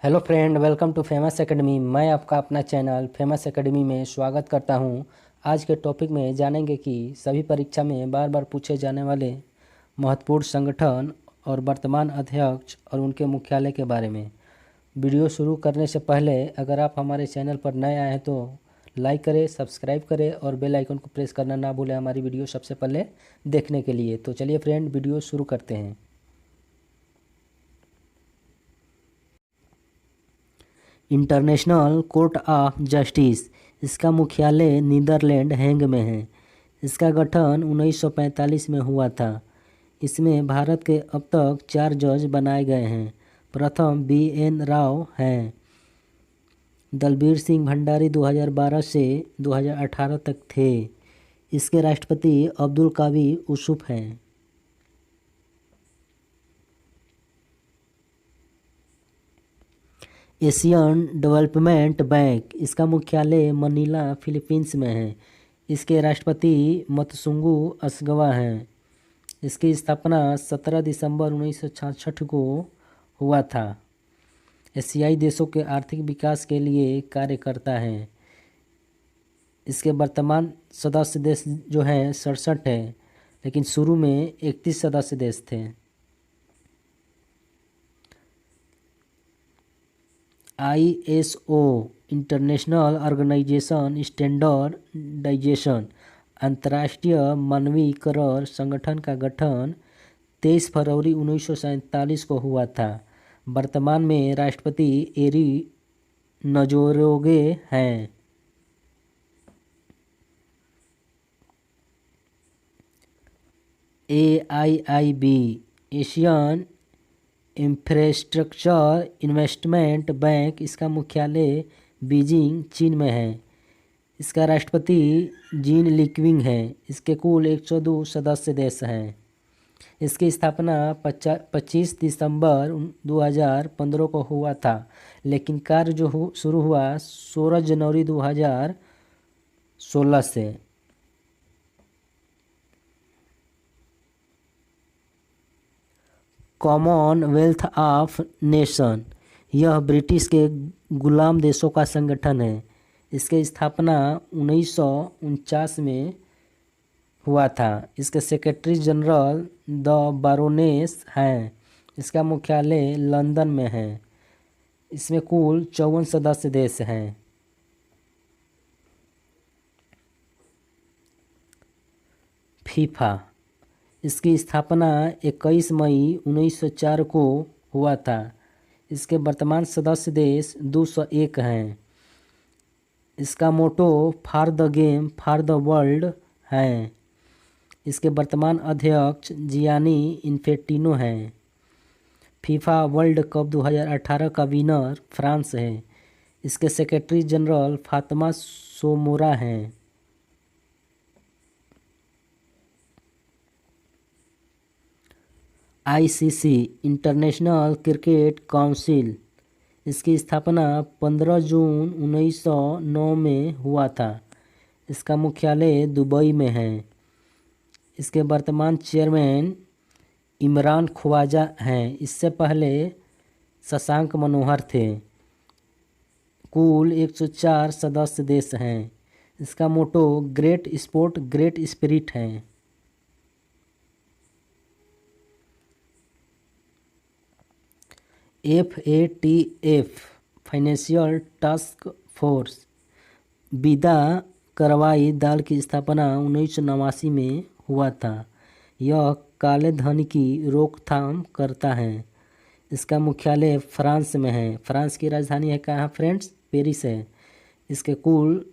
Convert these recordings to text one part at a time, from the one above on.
Hello friend, welcome to famous academy. मैं आपका अपना चैनल फेमस एकेडमी में स्वागत करता हूं। आज के टॉपिक में जानेंगे कि सभी परीक्षा में बार बार पूछे जाने वाले महत्वपूर्ण संगठन और वर्तमान अध्यक्ष और उनके मुख्यालय के बारे में। वीडियो शुरू करने से पहले अगर आप हमारे चैनल पर नए आए हैं तो लाइक करें, सब्सक्राइब करें और बेल आइकन को प्रेस करना ना भूलें हमारी वीडियो सबसे पहले देखने के लिए। तो चलिए फ्रेंड, वीडियो शुरू करते हैं। इंटरनेशनल कोर्ट ऑफ जस्टिस, इसका मुख्यालय नीदरलैंड हेग में है। इसका गठन 1945 में हुआ था। इसमें भारत के अब तक 4 जज बनाए गए हैं। प्रथम BN राव हैं। दलबीर सिंह भंडारी 2012 से 2018 तक थे। इसके राष्ट्रपति अब्दुल कावी यूसुफ हैं। एशियन डेवलपमेंट बैंक, इसका मुख्यालय मनीला फिलीपींस में है। इसके राष्ट्रपति मतसुंगु असगवा हैं। इसकी स्थापना 17 दिसंबर 1966 को हुआ था। एशियाई देशों के आर्थिक विकास के लिए कार्य करता है। इसके वर्तमान सदस्य देश जो हैं 67 है, लेकिन शुरू में 31 सदस्य देश थे। ISO इंटरनेशनल ऑर्गेनाइजेशन स्टैंडर्डाइजेशन, अंतर्राष्ट्रीय मानकीकरण संगठन का गठन 23 फरवरी 1947 को हुआ था। वर्तमान में राष्ट्रपति एरी नजोरोगे हैं। AIIB Asian infrastructure investment bank, इसका मुख्यालय बीजिंग चीन में है। इसका राष्ट्रपति जीन लिक्विंग है। इसके कुल 102 सदस्य देश हैं। इसकी स्थापना 25 दिसंबर 2015 को हुआ था, लेकिन कार्य जो शुरू हुआ 16 जनवरी 2016 से। कॉमनवेल्थ ऑफ नेशन, यह ब्रिटिश के गुलाम देशों का संगठन है। इसकी स्थापना 1949 में हुआ था। इसके सेक्रेटरी जनरल द बारोनेस हैं। इसका मुख्यालय लंदन में है। इसमें कुल 54 सदस्य देश हैं। फीफा, इसकी स्थापना 21 मई 1904 को हुआ था। इसके वर्तमान सदस्य देश 201 हैं। इसका motto for the game for the world है। इसके वर्तमान अध्यक्ष जियानी इन्फेंटिनो हैं। फीफा वर्ल्ड कप 2018 का विनर फ्रांस है। इसके सेक्रेटरी जनरल फातिमा सोमोरा हैं। ICC इंटरनेशनल क्रिकेट काउंसिल, इसकी स्थापना 15 जून 1909 में हुआ था। इसका मुख्यालय दुबई में है। इसके वर्तमान चेयरमैन इमरान ख्वाजा हैं। इससे पहले शशांक मनोहर थे। कुल 104 सदस्य देश हैं। इसका मोटो ग्रेट स्पोर्ट ग्रेट स्पिरिट है। FATF फाइनेंशियल टास्क फोर्स, विदा कार्रवाई दल की स्थापना 1989 में हुआ था। यह काले धन की रोकथाम करता है। इसका मुख्यालय फ्रांस में है। फ्रांस की राजधानी है कहाँ फ्रेंड्स? पेरिस है। इसके कुल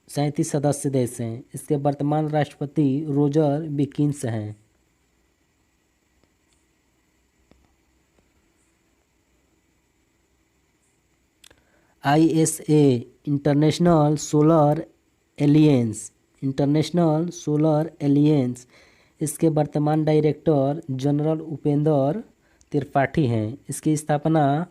37 सदस्य देश हैं। इसके वर्तमान राष्ट्रपति रोजर बिकिंस हैं। ISA international solar aliens, international solar aliens, इसके वर्तमान डायरेक्टर जनरल उपेंद्र त्रिपाठी हैं। इसकी स्थापना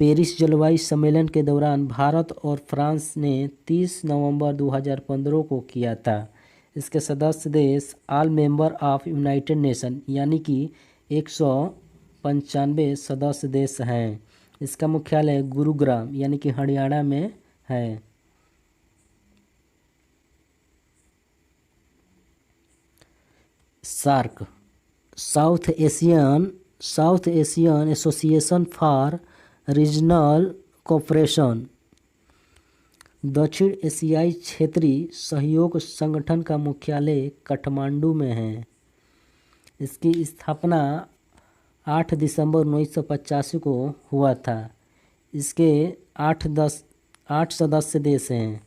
पेरिस जलवायु सम्मेलन के दौरान भारत और फ्रांस ने 30 नवंबर 2015 को किया था। इसके सदस्य देश all member of United nation यानी कि 195 सदस्य देश हैं। इसका मुख्यालय गुरुग्राम यानी कि हरियाणा में है। SAARC South Asian Association for Regional Cooperation दक्षिण एशियाई क्षेत्रीय सहयोग संगठन का मुख्यालय काठमांडू में है। इसकी स्थापना 8 दिसंबर 1985 को हुआ था। इसके 8 सदस्य देश हैं: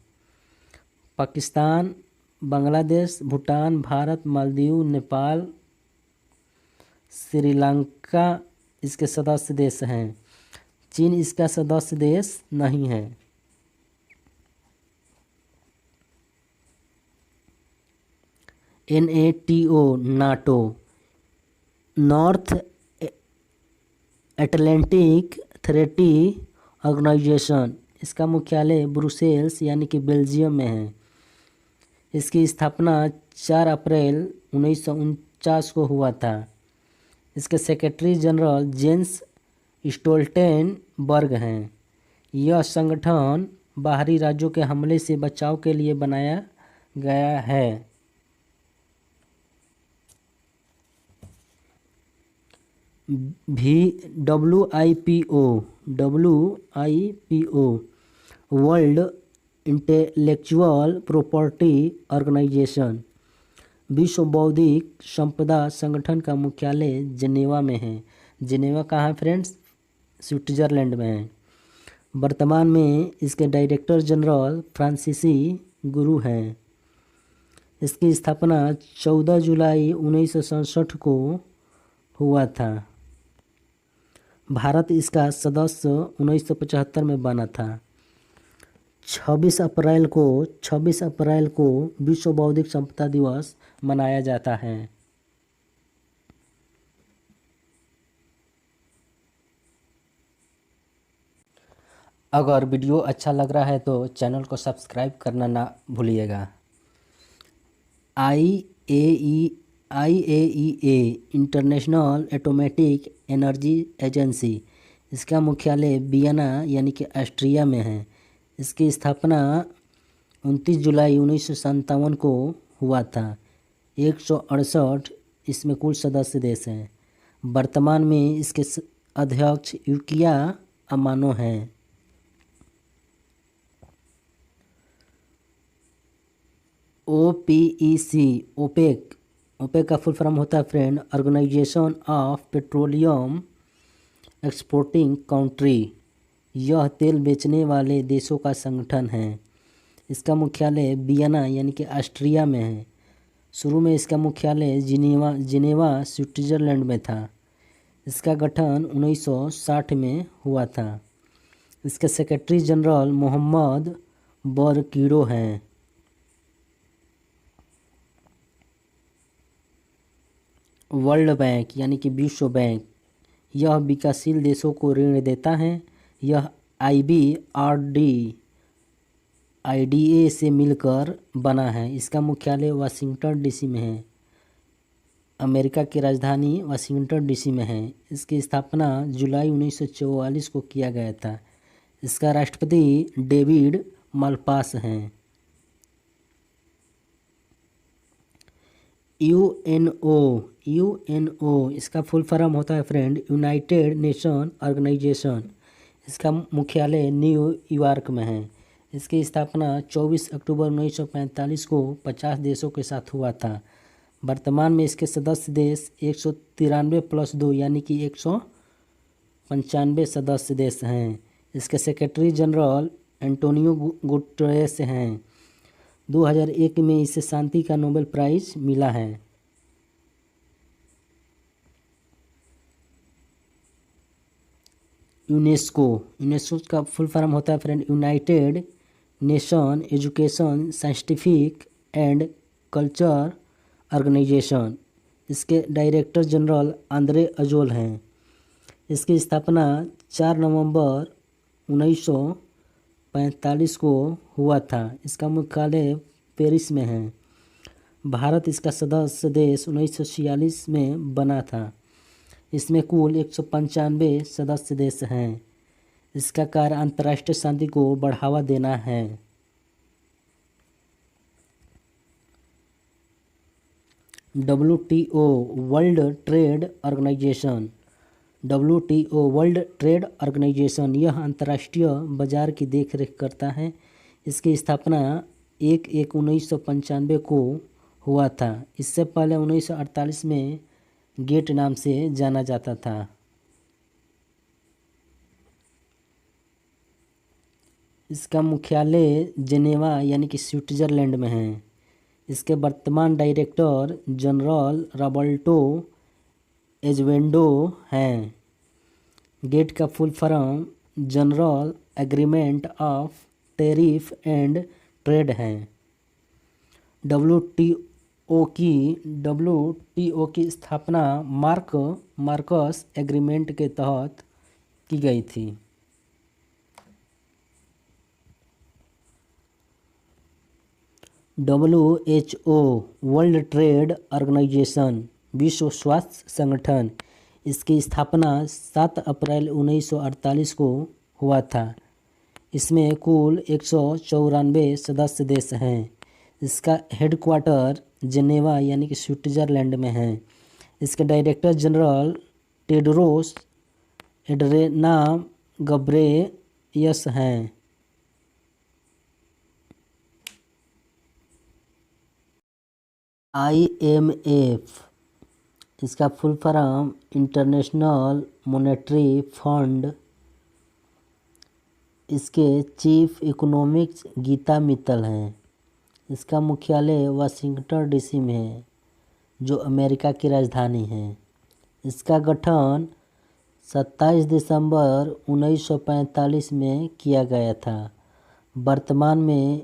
पाकिस्तान, बांग्लादेश, भूटान, भारत, मालदीव, नेपाल, श्रीलंका इसके सदस्य देश हैं। चीन इसका सदस्य देश नहीं है। NATO NATO North Atlantic Treaty Organisation इसका मुख्यालय ब्रुसेल्स यानी कि बेल्जियम में है। इसकी स्थापना 4 अप्रैल 1949 को हुआ था। इसके सेक्रेटरी जनरल जेंस स्टोल्टेनबर्ग हैं। यह संगठन बाहरी राज्यों के हमले से बचाव के लिए बनाया गया है। WIPO World Intellectual Property Organisation विश्व बौद्धिक संपदा संगठन का मुख्यालय जिनेवा में है। जिनेवा कहाँ है फ्रेंड्स? स्विट्जरलैंड में है। वर्तमान में इसके डायरेक्टर जनरल फ्रांसीसी गुरु हैं। इसकी स्थापना 14 जुलाई 1967 को हुआ था। भारत इसका सदस्य 1975 में बना था। 26 अप्रैल को विश्व बौद्धिक संपदा दिवस मनाया जाता है। अगर वीडियो अच्छा लग रहा है तो चैनल को सब्सक्राइब करना ना भूलिएगा। IAEA international atomic energy agency इसका मुख्यालय वियना यानी कि ऑस्ट्रिया में है। इसकी स्थापना 29 जुलाई 1957 को हुआ था। 168 इसमें कुल सदस्य देश हैं। वर्तमान में इसके अध्यक्ष युकिया अमानो हैं। ओपेक का फुल फॉर्म होता है friend Organisation of Petroleum Exporting Country. यह तेल बेचने वाले देशों का संगठन है। इसका मुख्यालय वियना यानी कि ऑस्ट्रिया में है। शुरू में इसका मुख्यालय जिनेवा स्विट्जरलैंड में था। इसका गठन 1960 में हुआ था। इसके सेक्रेटरी जनरल मोहम्मद बरकीरो हैं। वर्ल्ड बैंक यानी कि विश्व बैंक यह विकासशील देशों को ऋण देता है। यह IBRD से मिलकर बना है। इसका मुख्यालय वाशिंगटन DC में है। अमेरिका की राजधानी वाशिंगटन DC में है। इसकी स्थापना जुलाई 1944 को किया गया था। इसका राष्ट्रपति डेविड मालपास हैं। UNO इसका फुल फॉर्म होता है फ्रेंड यूनाइटेड नेशन ऑर्गेनाइजेशन। इसका मुख्यालय न्यूयॉर्क में है। इसकी स्थापना 24 अक्टूबर 1945 को 50 देशों के साथ हुआ था। वर्तमान में इसके सदस्य देश 193 + 2 यानी कि 195 सदस्य देश हैं। इसके सेक्रेटरी जनरल एंटोनियो गुटेरेस हैं। 2001 में इसे शांति का नोबेल प्राइज मिला है। यूनेस्को का फुल फॉर्म होता है friend United Nation Education Scientific and Culture Organisation. इसके डायरेक्टर जनरल आंद्रे अजोल हैं। इसकी स्थापना 4 नवंबर 1945 को हुआ था। इसका मुख्यालय पेरिस में है। भारत इसका सदस्य देश 1946 में बना था। इसमें कुल 195 सदस्य देश हैं। इसका कार्य अंतर्राष्ट्रीय शांति को बढ़ावा देना है। WTO World Trade Organisation. WTO World Trade Organisation यह अंतर्राष्ट्रीय बाजार की देखरेख करता है। इसकी स्थापना 1/1/1995 को हुआ था। इससे पहले 1948 में गेट नाम से जाना जाता था। इसका मुख्यालय जेनेवा यानी कि स्विट्जरलैंड में है। इसके वर्तमान डायरेक्टर जनरल रॉबर्टो एजवेंडो हैं। गेट का full form general agreement of tariff and trade है। WTO की स्थापना मार्कस एग्रीमेंट के तहत की गई थी। WHO वर्ल्ड ट्रेड ऑर्गेनाइजेशन विश्व स्वास्थ्य संगठन। इसकी स्थापना 7 अप्रैल 1948 को हुआ था। इसमें कुल 194 सदस्य देश हैं। इसका हेडक्वार्टर जेनेवा यानी कि स्विट्जरलैंड में है। इसके डायरेक्टर जनरल टेड्रोस एड्रेनाम गब्रेयस हैं। IMF इसका full form international monetary fund. इसके चीफ इकोनॉमिक्स गीता मित्तल हैं। इसका मुख्यालय वाशिंगटन DC में है, जो अमेरिका की राजधानी है। इसका गठन 27 दिसंबर 1945 में किया गया था। वर्तमान में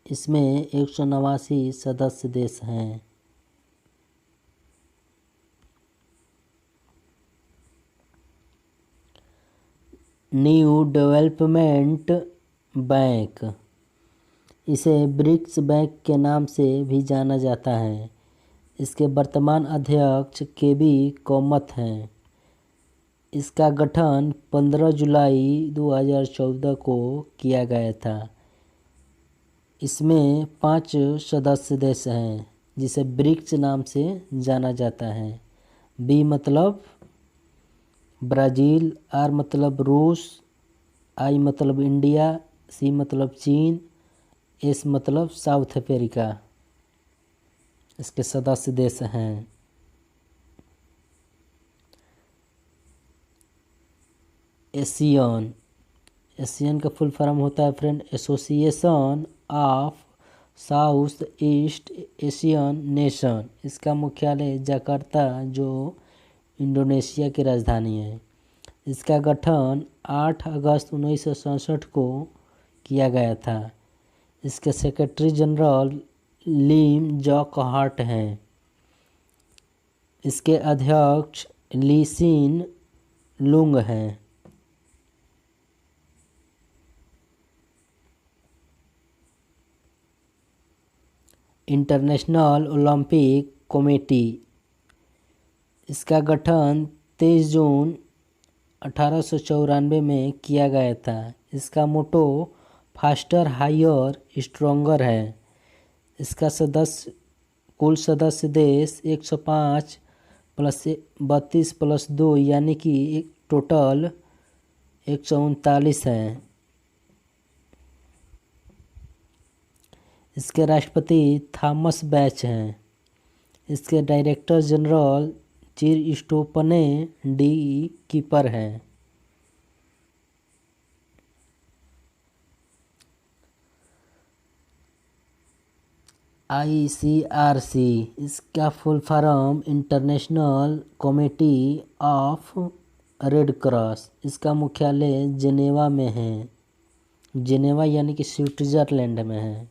इसमें 189 सदस्य देश हैं। New development bank. इसे ब्रिक्स बैंक के नाम से भी जाना जाता है। इसके वर्तमान अध्यक्ष KB कौमत हैं। इसका गठन 15 जुलाई 2014 को किया गया था। इसमें 5 सदस्य देश हैं, जिसे ब्रिक्स नाम से जाना जाता है। B मतलब ब्राज़ील, R मतलब रूस, I मतलब इंडिया, C मतलब चीन, S मतलब साउथ अफ्रीका। इसके सदस्य देश हैं। एशियन का फुल फॉर्म होता है friend association of south east Asian nation. इसका मुख्यालय जकार्ता, जो इंडोनेशिया की राजधानी है। इसका गठन 8 अगस्त 1967 को किया गया था। इसके सेक्रेटरी जनरल लीम जॉक हार्ट हैं। इसके अध्यक्ष ली सिन लुंग हैं। International Olympic committee. इसका गठन 23 जून 1894 में किया गया था। इसका मोटो फास्टर हायर स्ट्रॉन्गर है। इसका कुल सदस्य देश 105 + 32 + 2 यानी कि टोटल 139 हैं। इसके राष्ट्रपति थॉमस बैच हैं। इसके डायरेक्टर जनरल चिरस्टोपने डी कीपर हैं। ICRC इसका full form international committee of red cross. इसका मुख्यालय जेनेवा में है। जेनेवा यानी कि स्विट्जरलैंड में है।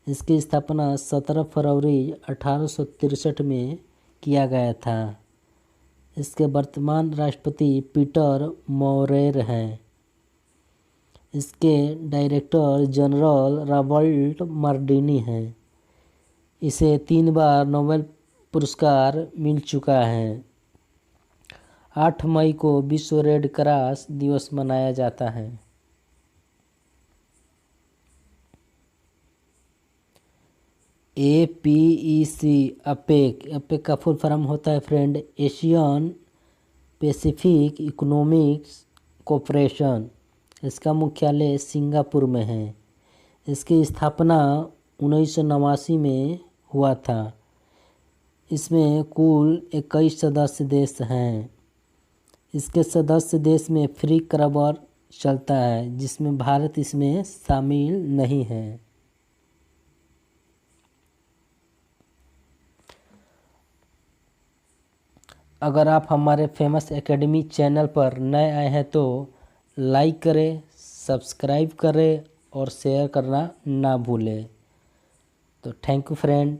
इसकी स्थापना 17 फरवरी 1863 में किया गया था। इसके वर्तमान राष्ट्रपति पीटर मोरेर हैं। इसके डायरेक्टर जनरल रॉबर्ट मार्डिनी हैं। इसे 3 बार नोबेल पुरस्कार मिल चुका है। 8 मई को विश्व रेड क्रॉस दिवस मनाया जाता है। APEC अपेक का फुल फॉर्म होता है friend Asian Pacific economics cooperation. इसका मुख्यालय सिंगापुर में है। इसकी स्थापना 1989 में हुआ था। इसमें कुल 21 सदस्य देश हैं। इसके सदस्य देश में फ्री करबर चलता है, जिसमें भारत इसमें शामिल नहीं है। अगर आप हमारे फेमस एकेडमी चैनल पर नए आए हैं तो लाइक करें, सब्सक्राइब करें और शेयर करना ना भूलें। तो थैंक यू फ्रेंड।